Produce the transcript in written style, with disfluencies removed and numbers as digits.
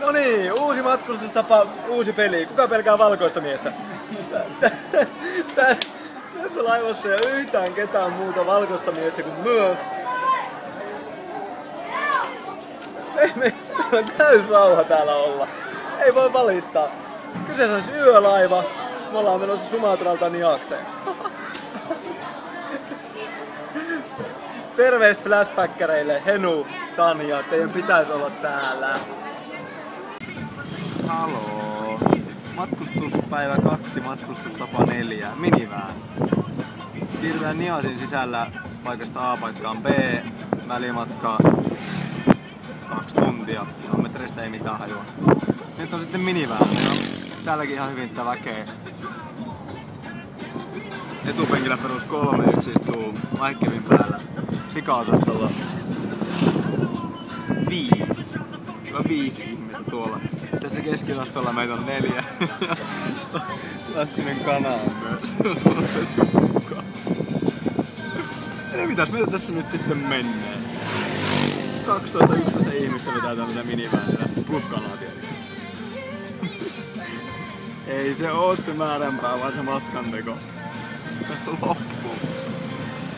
No niin, uusi matkustustapa, uusi peli. Kuka pelkää valkoista miestä? Tässä laivassa ei ole yhtään ketään muuta valkoista miestä kuin myö. Me on täys rauha täällä olla. Ei voi valittaa. Kyseessä on yölaiva. Me ollaan menossa Sumatralta Niakseen. Terveistä flashbackereille, Henu, Tanja, teidän pitäisi olla täällä. Haloo. Matkustuspäivä 2, matkustustapa 4, minivään. Siirrytään Niasin sisällä paikasta A paikkaan B, välimatka 2 tuntia, kilometreistä ei mitään hajua. Nyt on sitten minivään, ja täälläkin ihan hyvin tää väkeä. Etupenkillä perus 3, yksi istuu Maikkevin päällä. Sika-osastolla 5. Siellä on 5 ihmistä tuolla. Tässä keskiosastolla meitä on 4. Lassinen kana on myös. Eli mitäs meitä tässä nyt sitten menee? 12-11 ihmistä vetää tämmösen miniväänillä. Plus kanaa tietenkin. Ei se oo se määränpää, vaan se matkanteko. Loppu.